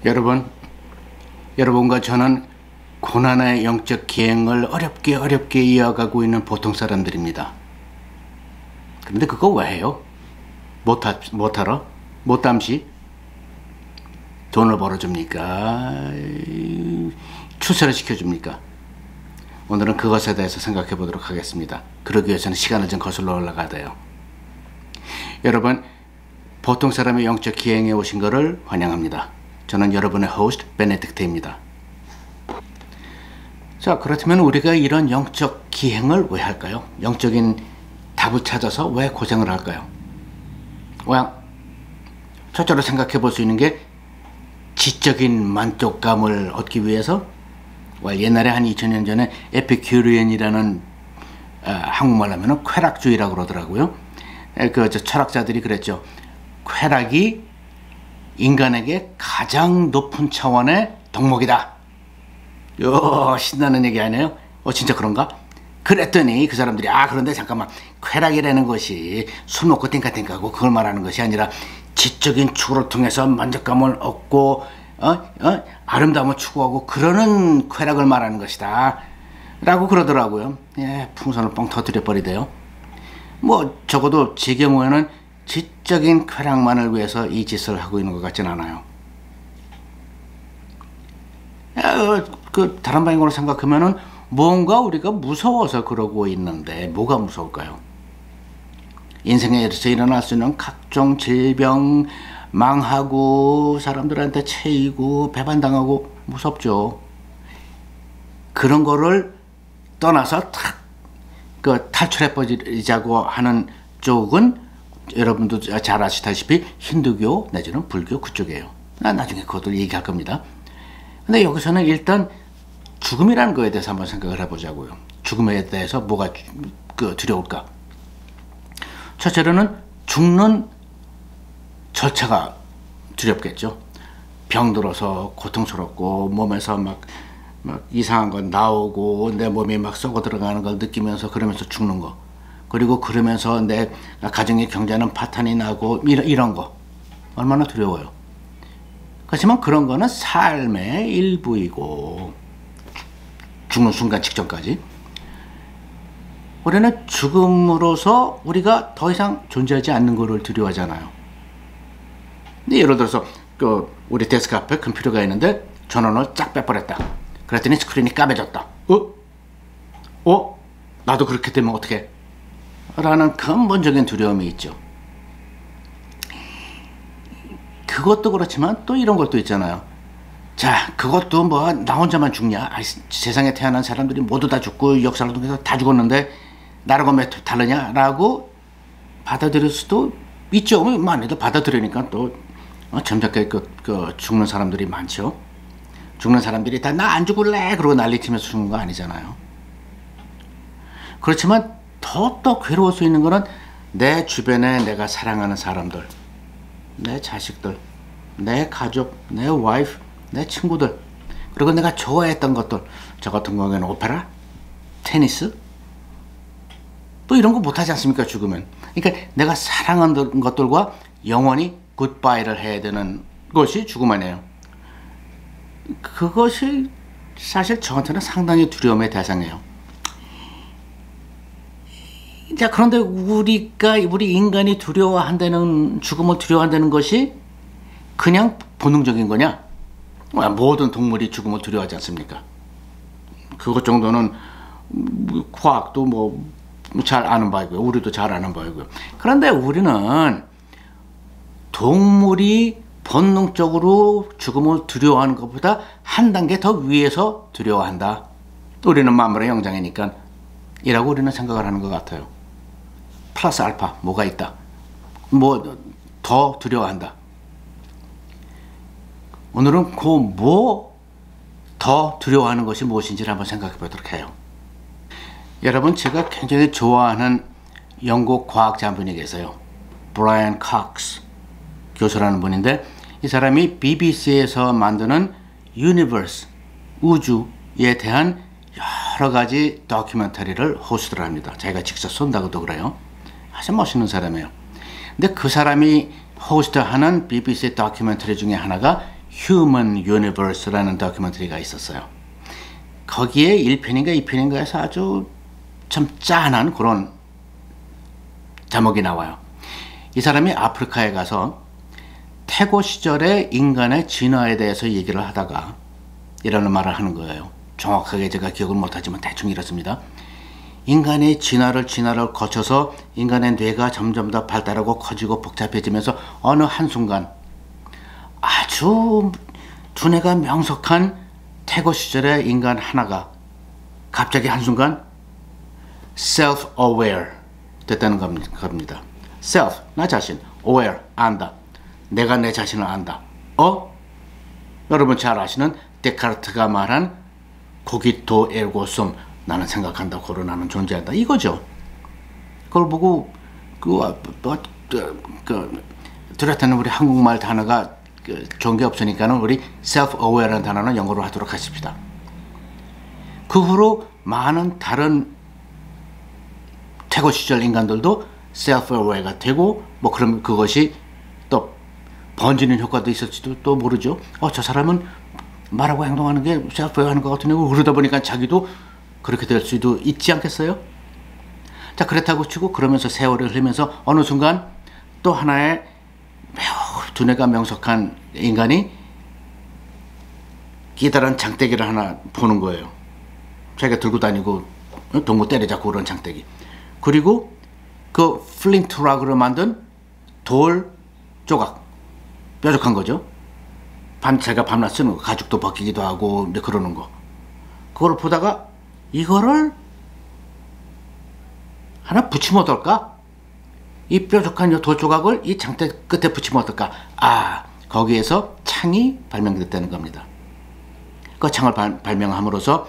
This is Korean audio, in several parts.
여러분과 저는 고난의 영적 기행을 어렵게 이어가고 있는 보통 사람들입니다. 그런데 그거 왜 해요? 못하러? 못담시? 돈을 벌어줍니까? 출세를 시켜줍니까? 오늘은 그것에 대해서 생각해 보도록 하겠습니다. 그러기 위해서는 시간을 좀 거슬러 올라가야 돼요. 여러분, 보통 사람의 영적 기행에 오신 것을 환영합니다. 저는 여러분의 호스트 베네딕트입니다. 자, 그렇다면 우리가 이런 영적 기행을 왜 할까요? 영적인 답을 찾아서 왜 고생을 할까요? 첫째로 생각해 볼 수 있는 게 지적인 만족감을 얻기 위해서. 옛날에 한 2000년 전에 에피큐리언이라는 한국말로 하면 쾌락주의라고 그러더라고요. 철학자들이 그랬죠. 쾌락이 인간에게 가장 높은 차원의 덕목이다. 신나는 얘기 아니에요? 진짜 그런가? 그랬더니 그 사람들이 그런데 잠깐만, 쾌락이라는 것이 술 먹고 땡카땡카하고 그걸 말하는 것이 아니라 지적인 추구를 통해서 만족감을 얻고 아름다움을 추구하고 그러는 쾌락을 말하는 것이다 라고 그러더라고요. 풍선을 뻥 터뜨려 버리대요. 적어도 제 경우에는 지적인 쾌락만을 위해서 이 짓을 하고 있는 것 같진 않아요. 다른 방향으로 생각하면은 뭔가 우리가 무서워서 그러고 있는데 뭐가 무서울까요? 인생에서 일어날 수 있는 각종 질병, 망하고 사람들한테 채이고 배반당하고 무섭죠. 그런 거를 떠나서 탈출해 버리자고 하는 쪽은 여러분도 잘 아시다시피 힌두교 내지는 불교 그쪽이에요. 나중에 그것도 얘기할 겁니다. 근데 여기서는 일단 죽음이라는 거에 대해서 한번 생각을 해보자고요. 죽음에 대해서 뭐가 두려울까? 첫째로는 죽는 절차가 두렵겠죠. 병들어서 고통스럽고 몸에서 막 이상한 거 나오고 내 몸이 막 썩어 들어가는 걸 느끼면서 그러면서 죽는 거. 그리고 그러면서 내 가정의 경제는 파탄이 나고 이런 거. 얼마나 두려워요. 그렇지만 그런 거는 삶의 일부이고 죽는 순간 직전까지 우리는 죽음으로서 우리가 더 이상 존재하지 않는 거를 두려워하잖아요. 근데 예를 들어서 우리 데스크 앞에 컴퓨터가 있는데 전원을 쫙 빼버렸다. 그랬더니 스크린이 까매졌다. 나도 그렇게 되면 어떡해? 라는 근본적인 두려움이 있죠. 그것도 그렇지만 또 이런 것도 있잖아요. 자, 그것도 나 혼자만 죽냐? 세상에 태어난 사람들이 모두 다 죽고 역사를 통해서 다 죽었는데 나라고 왜 다르냐? 라고 받아들일 수도 있죠. 많이들 받아들이니까 또 점잖게 죽는 사람들이 많죠. 죽는 사람들이 다 나 안 죽을래 그러고 난리치면서 죽는 거 아니잖아요. 그렇지만 더 괴로울 수 있는 거는 내 주변에 내가 사랑하는 사람들, 내 자식들, 내 가족, 내 와이프, 내 친구들, 그리고 내가 좋아했던 것들. 저 같은 경우에는 오페라, 테니스, 또 이런 거 못하지 않습니까? 죽으면. 그러니까 내가 사랑하는 것들과 영원히 굿바이를 해야 되는 것이 죽음 아니에요. 그것이 사실 저한테는 상당히 두려움의 대상이에요. 자, 그런데 우리 인간이 두려워한다는, 죽음을 두려워한다는 것이 그냥 본능적인 거냐? 모든 동물이 죽음을 두려워하지 않습니까? 그것 정도는 과학도 잘 아는 바이고요. 우리도 잘 아는 바이고요. 그런데 우리는 동물이 본능적으로 죽음을 두려워하는 것보다 한 단계 더 위에서 두려워한다. 우리는 만물의 영장이니까 이라고 우리는 생각을 하는 것 같아요. 플러스 알파 뭐가 있다. 더 두려워한다. 오늘은 더 두려워하는 것이 무엇인지를 한번 생각해 보도록 해요. 여러분, 제가 굉장히 좋아하는 영국 과학자 한 분이 계세요. 브라이언 칵스 교수라는 분인데, 이 사람이 BBC에서 만드는 유니버스, 우주에 대한 여러 가지 다큐멘터리를 호스트를 합니다. 자기가 직접 쏜다고도 그래요. 아주 멋있는 사람이에요. 근데 그 사람이 호스트하는 BBC 다큐멘터리 중에 하나가 Human Universe라는 다큐멘터리가 있었어요. 거기에 1편인가 2편인가에서 아주 참 짠한 그런 제목이 나와요. 이 사람이 아프리카에 가서 태고 시절의 인간의 진화에 대해서 얘기를 하다가 이라는 말을 하는 거예요. 정확하게 제가 기억을 못하지만 대충 이렇습니다. 인간의 진화를 거쳐서 인간의 뇌가 점점 더 발달하고 커지고 복잡해지면서 어느 한순간 아주 두뇌가 명석한 태고 시절의 인간 하나가 갑자기 한순간 self-aware 됐다는 겁니다. self, 나 자신, aware, 안다. 내가 내 자신을 안다. 여러분 잘 아시는 데카르트가 말한 코기토 에르고 숨, 나는 생각한다, 고로 나는 존재한다, 이거죠. 그걸 보고 뚜렷한 우리 한국말 단어가 좋은 게 없으니까는 우리 self-aware라는 단어는 영어로 하도록 하십시다. 그 후로 많은 다른 태고 시절 인간들도 self-aware가 되고 뭐 그럼 그것이 또 번지는 효과도 있을지도 또 모르죠. 저 사람은 말하고 행동하는 게 self-aware 하는 것 같은데 그러다 보니까 자기도 그렇게 될 수도 있지 않겠어요? 자, 그렇다고 치고 그러면서 세월이 흐르면서 어느 순간 또 하나의 매우 두뇌가 명석한 인간이 기다란 장대기를 하나 보는 거예요. 자기가 들고 다니고 동무 때려잡고 그런 장대기. 그리고 그 플린트 락으로 만든 돌 조각, 뾰족한 거죠. 자기가 밤낮 쓰는 거, 가죽도 벗기기도 하고 이제 그러는 거. 그걸 보다가 이거를 하나 붙이면 어떨까? 이 뾰족한 이 돌 조각을 이 장대 끝에 붙이면 어떨까? 거기에서 창이 발명됐다는 겁니다. 그 창을 발명함으로써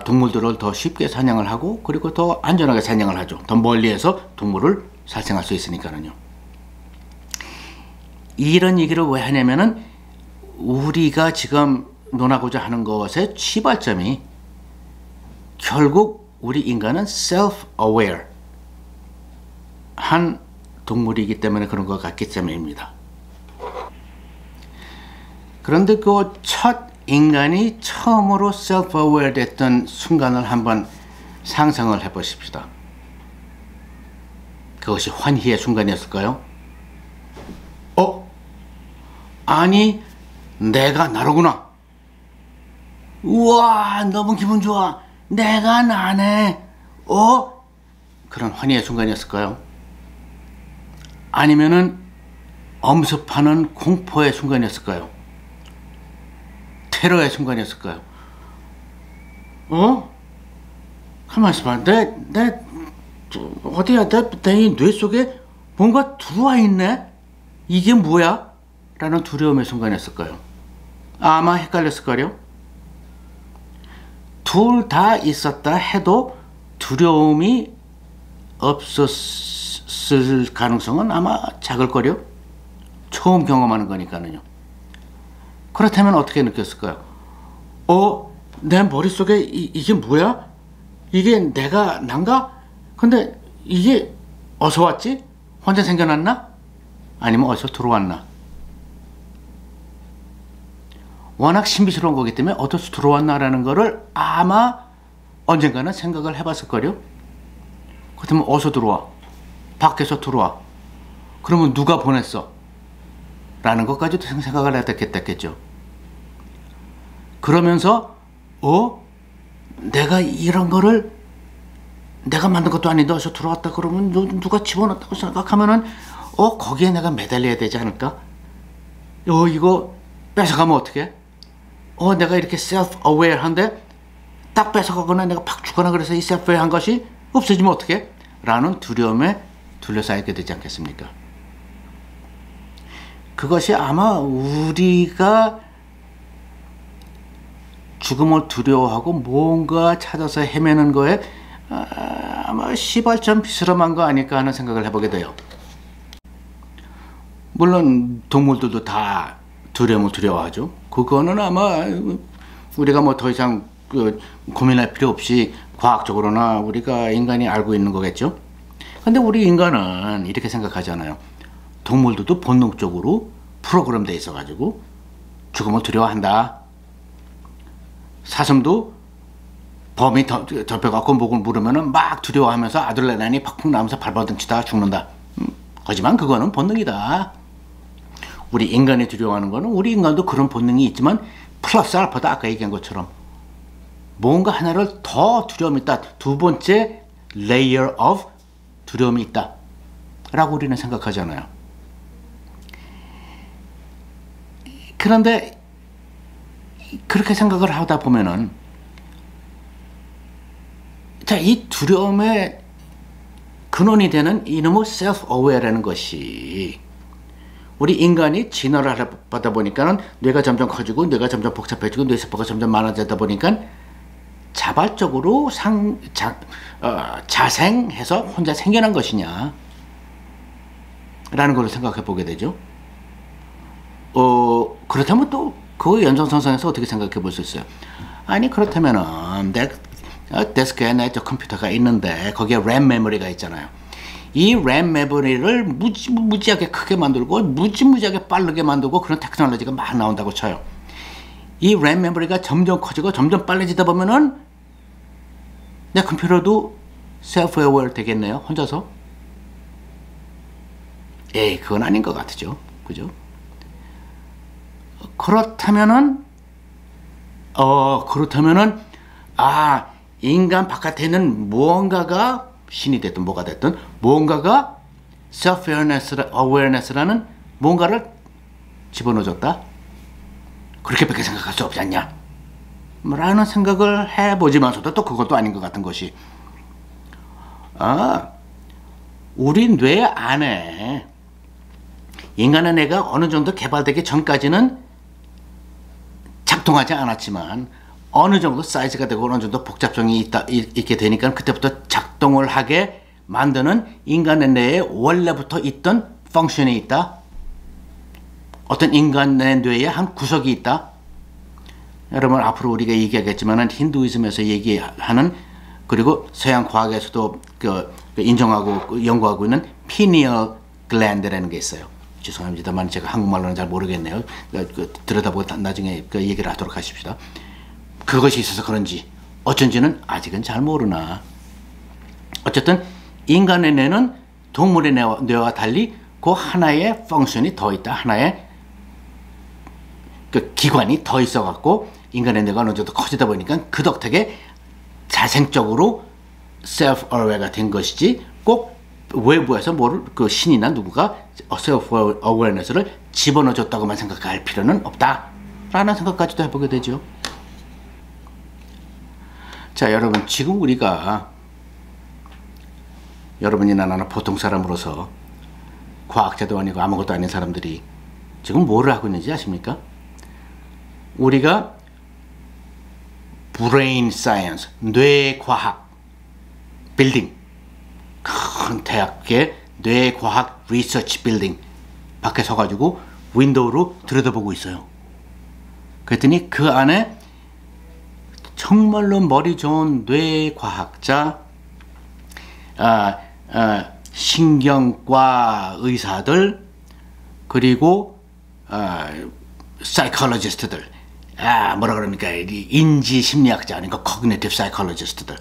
동물들을 더 쉽게 사냥을 하고 그리고 더 안전하게 사냥을 하죠. 더 멀리에서 동물을 살생할 수 있으니까는요. 이런 얘기를 왜 하냐면은 우리가 지금 논하고자 하는 것의 시발점이 결국 우리 인간은 self-aware 한 동물이기 때문에 그런 것 같기 때문입니다. 그런데 그 첫 인간이 처음으로 self-aware 됐던 순간을 한번 상상을 해보십시다. 그것이 환희의 순간이었을까요? 아니, 내가 나로구나. 우와, 너무 기분 좋아. 내가 나네. 그런 환희의 순간이었을까요? 아니면은 엄습하는 공포의 순간이었을까요? 테러의 순간이었을까요? 가만 있어봐. 어디야? 내 뇌 속에 뭔가 들어와 있네? 이게 뭐야? 라는 두려움의 순간이었을까요? 아마 헷갈렸을까요? 둘 다 있었다 해도 두려움이 없었을 가능성은 아마 작을걸요? 처음 경험하는 거니까는요. 그렇다면 어떻게 느꼈을까요? 내 머릿속에 이게 뭐야? 이게 내가 난가? 근데 이게 어디서 왔지? 혼자 생겨났나? 아니면 어디서 들어왔나? 워낙 신비스러운 거기 때문에 어디서 들어왔나라는 거를 아마 언젠가는 생각을 해봤을걸요? 그렇다면 어디서 들어와? 밖에서 들어와. 그러면 누가 보냈어? 라는 것까지도 생각을 했겠죠. 그러면서 내가 이런 거를 내가 만든 것도 아닌데 어디서 들어왔다 그러면 누가 집어넣었다고 생각하면은 거기에 내가 매달려야 되지 않을까? 이거 뺏어가면 어떡해? 내가 이렇게 self-aware한데 딱 뺏어가거나 내가 팍 주거나 그래서 이 self-aware한 것이 없어지면 어떡해? 라는 두려움에 둘러싸이게 되지 않겠습니까? 그것이 아마 우리가 죽음을 두려워하고 뭔가 찾아서 헤매는 거에 아마 시발점 비스름한 거 아닐까 하는 생각을 해보게 돼요. 물론 동물들도 다 두려움을 두려워하죠. 그거는 아마 우리가 뭐 더 이상 고민할 필요 없이 과학적으로나 우리가 인간이 알고 있는 거겠죠. 근데 우리 인간은 이렇게 생각하잖아요. 동물들도 본능적으로 프로그램 돼 있어가지고 죽음을 두려워한다. 사슴도 범이 덮여갖고 목을 물으면은 막 두려워하면서 아들레나린이 팍팍 나면서 발버둥 치다가 죽는다. 하지만 그거는 본능이다. 우리 인간이 두려워하는 거는 우리 인간도 그런 본능이 있지만 플러스 알파다. 아까 얘기한 것처럼 뭔가 하나를 더 두려움이 있다. 두 번째 layer of 두려움이 있다 라고 우리는 생각하잖아요. 그런데 그렇게 생각을 하다 보면은 자, 이 두려움의 근원이 되는 이놈의 self-aware라는 것이 우리 인간이 진화를 하다 보니까는 뇌가 점점 커지고 뇌가 점점 복잡해지고 뇌세포가 점점 많아지다 보니까 자발적으로 자생해서 혼자 생겨난 것이냐 라는 걸 생각해 보게 되죠. 그렇다면 또 그 연장선상에서 어떻게 생각해 볼 수 있어요? 아니 그렇다면은 내 데스크에 내 저 컴퓨터가 있는데 거기에 램 메모리가 있잖아요. 이 램 메모리를 무지하게 크게 만들고 무지하게 빠르게 만들고 그런 테크놀로지가 막 나온다고 쳐요. 이 램 메모리가 점점 커지고 점점 빨라지다 보면은 내 컴퓨터도 셀프 어웨어 되겠네요. 혼자서. 에이 그건 아닌 것 같죠. 그죠? 그렇다면은 인간 바깥에 있는 무언가가 신이 됐든 뭐가 됐든 무언가가 self-awareness라는 뭔가를 집어넣어줬다. 그렇게밖에 생각할 수 없지 않냐 라는 생각을 해보지만서도 또 그것도 아닌 것 같은 것이 우리 뇌 안에 인간의 뇌가 어느 정도 개발되기 전까지는 작동하지 않았지만 어느 정도 사이즈가 되고 어느 정도 복잡성이 있게 되니까 그때부터 작동을 하게 만드는 인간의 뇌에 원래부터 있던 펑션이 있다. 어떤 인간의 뇌에 한 구석이 있다. 여러분 앞으로 우리가 얘기하겠지만 힌두이즘에서 얘기하는 그리고 서양 과학에서도 인정하고 연구하고 있는 피니얼 글랜드라는 게 있어요. 죄송합니다만 제가 한국말로는 잘 모르겠네요. 들여다보고 나중에 얘기를 하도록 하십시다. 그것이 있어서 그런지 어쩐지는 아직은 잘 모르나. 어쨌든 인간의 뇌는 동물의 뇌와 달리 그 하나의 펑션이 더 있다. 하나의 그 기관이 더 있어갖고 인간의 뇌가 어느 정도 커지다 보니까 그 덕택에 자생적으로 self-aware가 된 것이지 꼭 외부에서 그 신이나 누구가 self-awareness를 집어넣어줬다고만 생각할 필요는 없다라는 생각까지도 해보게 되죠. 자, 여러분 지금 우리가 여러분이나 나는 보통 사람으로서 과학자도 아니고 아무것도 아닌 사람들이 지금 뭐를 하고 있는지 아십니까? 우리가 브레인 사이언스, 뇌과학 빌딩, 큰 대학의 뇌과학 리서치 빌딩 밖에 서가지고 윈도우로 들여다보고 있어요. 그랬더니 그 안에 정말로 머리 좋은 뇌과학자, 신경과 의사들, 그리고 사이콜로지스트들, 뭐라 그럽니까? 인지 심리학자, 그러니까 코그니티브 사이콜로지스트들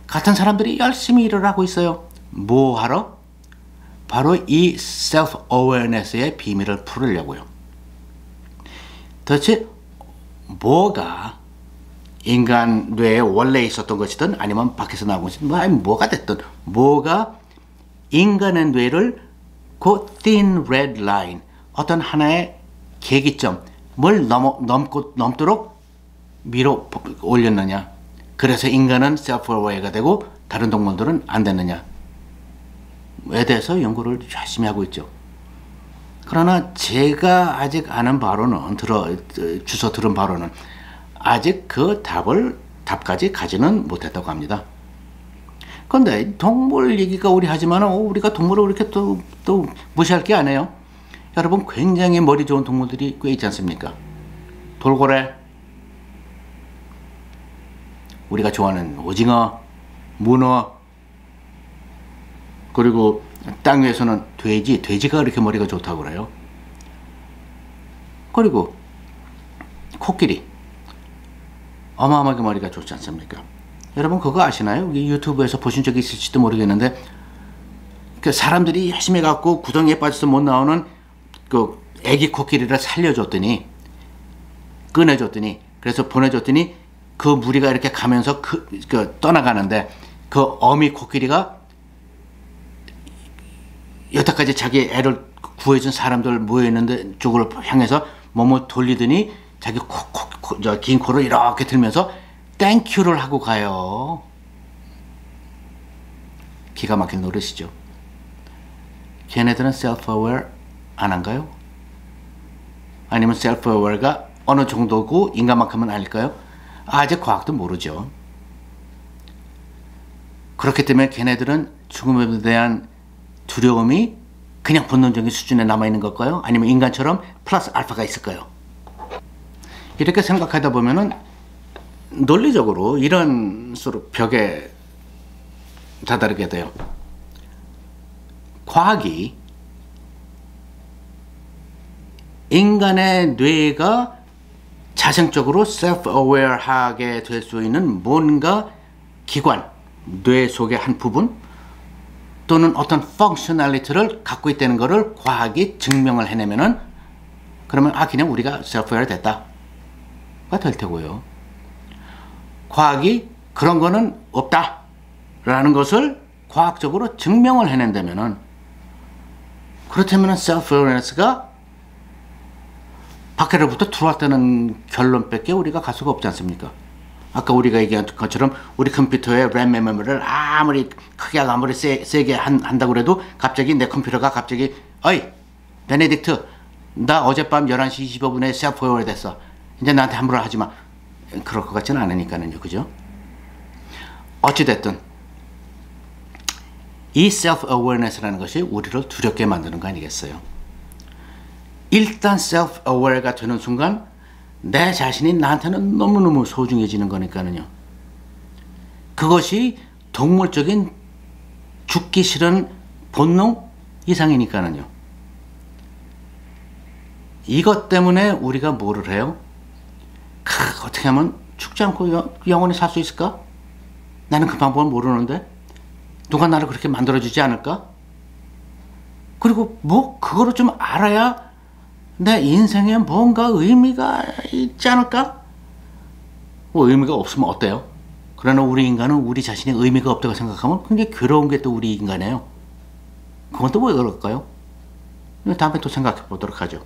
같은 사람들이 열심히 일을 하고 있어요. 뭐 하러? 바로 이 self awareness의 비밀을 풀으려고요. 도대체 뭐가 인간 뇌에 원래 있었던 것이든 아니면 밖에서 나온 것이든 뭐가 됐든 뭐가 인간의 뇌를 그 thin red line 어떤 하나의 계기점을 넘도록 밀어 올렸느냐. 그래서 인간은 self-aware가 되고 다른 동물들은 안 됐느냐에 대해서 연구를 열심히 하고 있죠. 그러나 제가 아직 아는 바로는 주워 들은 바로는 아직 그 답까지 가지는 못했다고 합니다. 그런데 동물 얘기가 우리 하지만 우리가 동물을 그렇게 또 무시할 게 아니에요. 여러분 굉장히 머리 좋은 동물들이 꽤 있지 않습니까? 돌고래, 우리가 좋아하는 오징어, 문어, 그리고 땅 위에서는 돼지가 그렇게 머리가 좋다고 그래요. 그리고 코끼리 어마어마하게 머리가 좋지 않습니까? 여러분 그거 아시나요? 유튜브에서 보신 적이 있을지도 모르겠는데 그 사람들이 열심히 갖고 구덩이에 빠져서 못 나오는 그 애기 코끼리를 살려줬더니 꺼내줬더니 그래서 보내줬더니 그 무리가 이렇게 가면서 그 떠나가는데 그 어미 코끼리가 여태까지 자기 애를 구해준 사람들 모여있는 쪽으로 향해서 몸을 돌리더니 자기 긴 코를 이렇게 들면서 땡큐를 하고 가요. 기가 막힌 노릇이죠. 걔네들은 self-aware 안 한가요? 아니면 self-aware가 어느 정도고 인간만큼은 아닐까요? 아직 과학도 모르죠. 그렇기 때문에 걔네들은 죽음에 대한 두려움이 그냥 본능적인 수준에 남아있는 걸까요? 아니면 인간처럼 플러스 알파가 있을까요? 이렇게 생각하다 보면은 논리적으로 이런 서로 벽에 다다르게 돼요. 과학이 인간의 뇌가 자생적으로 self-aware하게 될 수 있는 뭔가 기관, 뇌 속의 한 부분 또는 어떤 펑셔널리티를 갖고 있다는 것을 과학이 증명을 해내면은 그러면 그냥 우리가 self-aware 됐다가 될 테고요. 과학이 그런 거는 없다라는 것을 과학적으로 증명을 해낸다면은 그렇다면 self-awareness가 밖으로부터 들어왔다는 결론밖에 우리가 갈 수가 없지 않습니까? 아까 우리가 얘기한 것처럼 우리 컴퓨터의 램 메모리를 아무리 크게 하고 아무리 세게 한다고 그래도 갑자기 내 컴퓨터가 갑자기 어이 베네딕트 나 어젯밤 11시 25분에 self-aware 됐어. 이제 나한테 함부로 하지 마. 그럴 것 같지는 않으니까는요. 그죠? 어찌됐든 이 self-awareness라는 것이 우리를 두렵게 만드는 거 아니겠어요? 일단 self-aware가 되는 순간 내 자신이 나한테는 너무너무 소중해지는 거니까는요. 그것이 동물적인 죽기 싫은 본능 이상이니까는요. 이것 때문에 우리가 뭐를 해요? 어떻게 하면 죽지 않고 영원히 살 수 있을까? 나는 그 방법을 모르는데 누가 나를 그렇게 만들어주지 않을까? 그리고 그거를 좀 알아야 내 인생에 뭔가 의미가 있지 않을까? 의미가 없으면 어때요? 그러나 우리 인간은 우리 자신이 의미가 없다고 생각하면 굉장히 괴로운 게 또 우리 인간이에요. 그건 또 왜 그럴까요? 다음에 또 생각해 보도록 하죠.